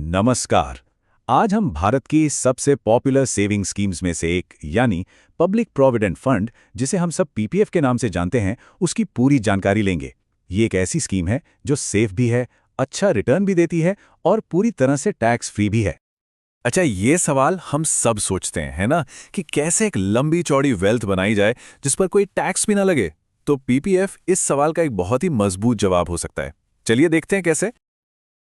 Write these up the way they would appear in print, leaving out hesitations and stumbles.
नमस्कार। आज हम भारत की सबसे पॉपुलर सेविंग स्कीम्स में से एक यानी पब्लिक प्रोविडेंट फंड, जिसे हम सब पीपीएफ के नाम से जानते हैं, उसकी पूरी जानकारी लेंगे। ये एक ऐसी स्कीम है जो सेफ भी है, अच्छा रिटर्न भी देती है और पूरी तरह से टैक्स फ्री भी है। अच्छा, ये सवाल हम सब सोचते हैं, है ना, कि कैसे एक लंबी चौड़ी वेल्थ बनाई जाए जिस पर कोई टैक्स भी ना लगे। तो पीपीएफ इस सवाल का एक बहुत ही मजबूत जवाब हो सकता है। चलिए देखते हैं कैसे।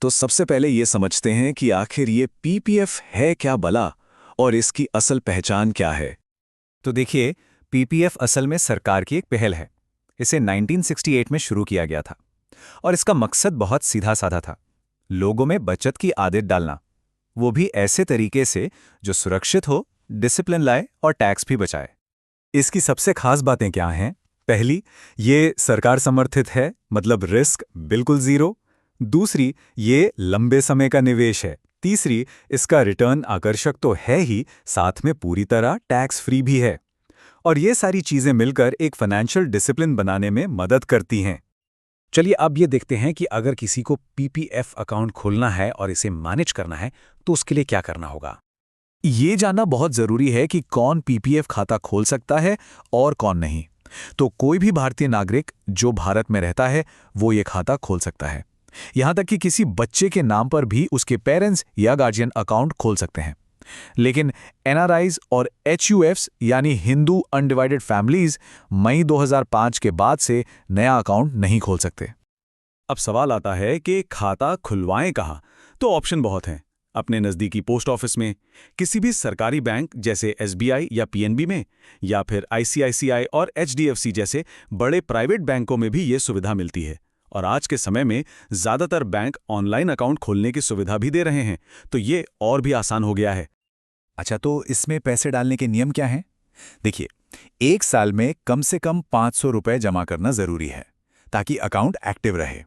तो सबसे पहले ये समझते हैं कि आखिर ये पीपीएफ है क्या भला और इसकी असल पहचान क्या है। तो देखिए, पीपीएफ असल में सरकार की एक पहल है। इसे 1968 में शुरू किया गया था और इसका मकसद बहुत सीधा साधा था, लोगों में बचत की आदत डालना, वो भी ऐसे तरीके से जो सुरक्षित हो, डिसिप्लिन लाए और टैक्स भी बचाए। इसकी सबसे खास बातें क्या हैं? पहली, ये सरकार समर्थित है, मतलब रिस्क बिल्कुल जीरो। दूसरी, ये लंबे समय का निवेश है। तीसरी, इसका रिटर्न आकर्षक तो है ही, साथ में पूरी तरह टैक्स फ्री भी है। और ये सारी चीजें मिलकर एक फाइनेंशियल डिसिप्लिन बनाने में मदद करती हैं। चलिए अब ये देखते हैं कि अगर किसी को पीपीएफ अकाउंट खोलना है और इसे मैनेज करना है तो उसके लिए क्या करना होगा। ये जानना बहुत जरूरी है कि कौन पीपीएफ खाता खोल सकता है और कौन नहीं। तो कोई भी भारतीय नागरिक जो भारत में रहता है वो ये खाता खोल सकता है। यहां तक कि किसी बच्चे के नाम पर भी उसके पेरेंट्स या गार्जियन अकाउंट खोल सकते हैं। लेकिन एनआरआईज और एचयूएफ्स यानी हिंदू अनडिवाइडेड फैमिलीज मई 2005 के बाद से नया अकाउंट नहीं खोल सकते। अब सवाल आता है कि खाता खुलवाएं कहाँ? तो ऑप्शन बहुत हैं। अपने नज़दीकी पोस्ट ऑफिस में, किसी भी सरकारी बैंक जैसे एसबीआई या पीएनबी में, या फिर आईसीआईसीआई और एचडीएफसी जैसे बड़े प्राइवेट बैंकों में भी ये सुविधा मिलती है। और आज के समय में ज़्यादातर बैंक ऑनलाइन अकाउंट खोलने की सुविधा भी दे रहे हैं, तो ये और भी आसान हो गया है। अच्छा, तो इसमें पैसे डालने के नियम क्या हैं? देखिए, एक साल में कम से कम 500 रुपए जमा करना जरूरी है ताकि अकाउंट एक्टिव रहे।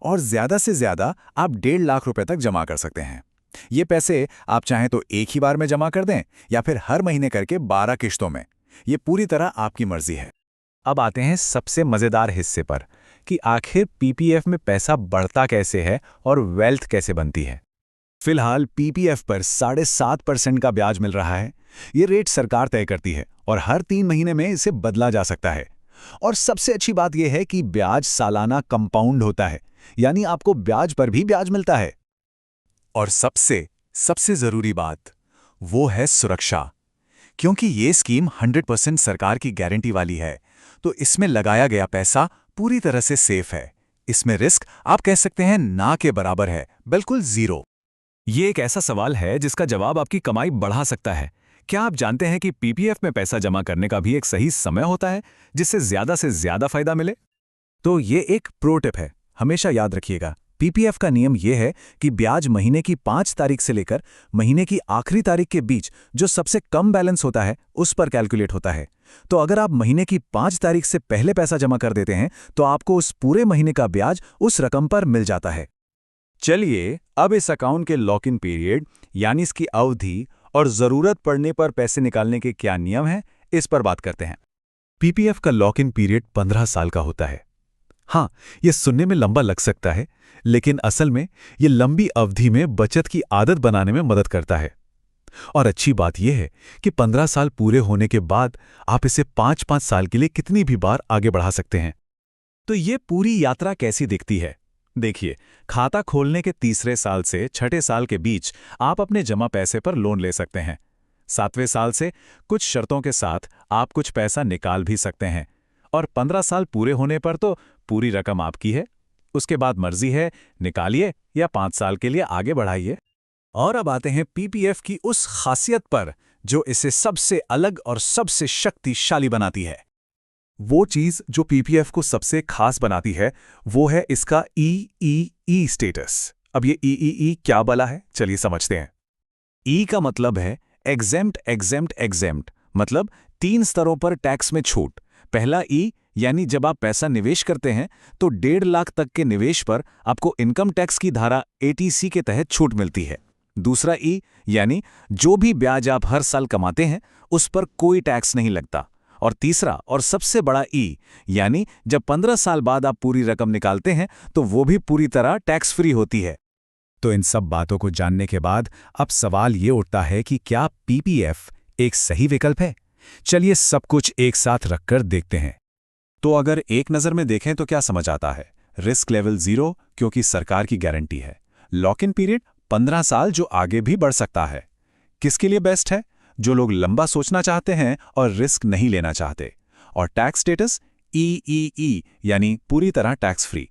और ज्यादा से ज्यादा आप 1.5 लाख रुपए तक जमा कर सकते हैं। ये पैसे आप चाहें तो एक ही बार में जमा कर दें या फिर हर महीने करके 12 किश्तों में। ये पूरी तरह आपकी मर्जी है। अब आते हैं सबसे मजेदार हिस्से पर कि आखिर पीपीएफ में पैसा बढ़ता कैसे है और वेल्थ कैसे बनती है। फिलहाल पीपीएफ पर 7.5% का ब्याज मिल रहा है। ये रेट सरकार तय करती है और हर 3 महीने में इसे बदला जा सकता है। और सबसे अच्छी बात यह है कि ब्याज सालाना कंपाउंड होता है, यानी आपको ब्याज पर भी ब्याज मिलता है। और सबसे सबसे जरूरी बात वो है सुरक्षा, क्योंकि ये स्कीम 100% सरकार की गारंटी वाली है, तो इसमें लगाया गया पैसा पूरी तरह से सेफ है। इसमें रिस्क आप कह सकते हैं ना के बराबर है, बिल्कुल जीरो। ये एक ऐसा सवाल है जिसका जवाब आपकी कमाई बढ़ा सकता है। क्या आप जानते हैं कि पीपीएफ में पैसा जमा करने का भी एक सही समय होता है जिससे ज्यादा से ज्यादा फायदा मिले? तो ये एक प्रो टिप है, हमेशा याद रखिएगा। पीपीएफ का नियम यह है कि ब्याज महीने की 5 तारीख से लेकर महीने की आखिरी तारीख के बीच जो सबसे कम बैलेंस होता है उस पर कैलकुलेट होता है। तो अगर आप महीने की 5 तारीख से पहले पैसा जमा कर देते हैं तो आपको उस पूरे महीने का ब्याज उस रकम पर मिल जाता है। चलिए अब इस अकाउंट के लॉक इन पीरियड यानी इसकी अवधि और जरूरत पड़ने पर पैसे निकालने के क्या नियम हैं, इस पर बात करते हैं। पीपीएफ का लॉक इन पीरियड 15 साल का होता है। हाँ, यह सुनने में लंबा लग सकता है, लेकिन असल में यह लंबी अवधि में बचत की आदत बनाने में मदद करता है। और अच्छी बात यह है कि 15 साल पूरे होने के बाद आप इसे 5-5 साल के लिए कितनी भी बार आगे बढ़ा सकते हैं। तो ये पूरी यात्रा कैसी दिखती है? देखिए, खाता खोलने के तीसरे साल से छठे साल के बीच आप अपने जमा पैसे पर लोन ले सकते हैं। 7वें साल से कुछ शर्तों के साथ आप कुछ पैसा निकाल भी सकते हैं। और 15 साल पूरे होने पर तो पूरी रकम आपकी है। उसके बाद मर्जी है, निकालिए या 5 साल के लिए आगे बढ़ाइए। और अब आते हैं पीपीएफ की उस खासियत पर जो इसे सबसे अलग और सबसे शक्तिशाली बनाती है। वो चीज जो पीपीएफ को सबसे खास बनाती है वो है इसका ईईई स्टेटस। अब ये ईईई क्या भला है, चलिए समझते हैं। ई का मतलब है एग्जेम्प्ट एग्जेम्प्ट एग्जेम्प्ट, मतलब 3 स्तरों पर टैक्स में छूट। पहला ई यानी जब आप पैसा निवेश करते हैं तो 1.5 लाख तक के निवेश पर आपको इनकम टैक्स की धारा एटीसी के तहत छूट मिलती है। दूसरा ई यानी जो भी ब्याज आप हर साल कमाते हैं उस पर कोई टैक्स नहीं लगता। और तीसरा और सबसे बड़ा ई यानी जब 15 साल बाद आप पूरी रकम निकालते हैं तो वो भी पूरी तरह टैक्स फ्री होती है। तो इन सब बातों को जानने के बाद अब सवाल ये उठता है कि क्या पीपीएफ एक सही विकल्प है? चलिए सब कुछ एक साथ रखकर देखते हैं। तो अगर एक नज़र में देखें तो क्या समझ आता है? रिस्क लेवल 0 क्योंकि सरकार की गारंटी है। लॉक इन पीरियड 15 साल जो आगे भी बढ़ सकता है। किसके लिए बेस्ट है? जो लोग लंबा सोचना चाहते हैं और रिस्क नहीं लेना चाहते। और टैक्स स्टेटस EEE यानी पूरी तरह टैक्स फ्री।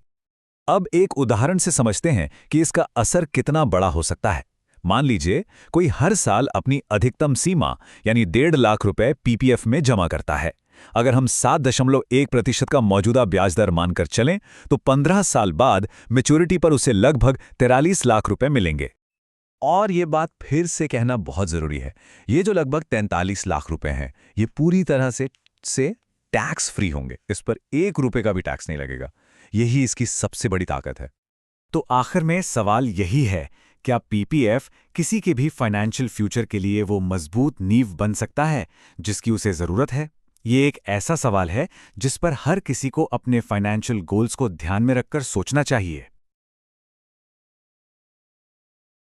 अब एक उदाहरण से समझते हैं कि इसका असर कितना बड़ा हो सकता है। मान लीजिए कोई हर साल अपनी अधिकतम सीमा यानी 1.5 लाख रुपए पीपीएफ में जमा करता है। अगर हम 7.1% का मौजूदा ब्याज दर मानकर चलें तो 15 साल बाद मैच्योरिटी पर उसे लगभग 43 लाख रुपए मिलेंगे। और ये बात फिर से कहना बहुत जरूरी है, ये जो लगभग 43 लाख रुपए हैं, ये पूरी तरह से टैक्स फ्री होंगे। इस पर 1 रुपए का भी टैक्स नहीं लगेगा। यही इसकी सबसे बड़ी ताकत है। तो आखिर में सवाल यही है, क्या पीपीएफ किसी के भी फाइनेंशियल फ्यूचर के लिए वो मजबूत नींव बन सकता है जिसकी उसे जरूरत है? ये एक ऐसा सवाल है जिस पर हर किसी को अपने फाइनेंशियल गोल्स को ध्यान में रखकर सोचना चाहिए।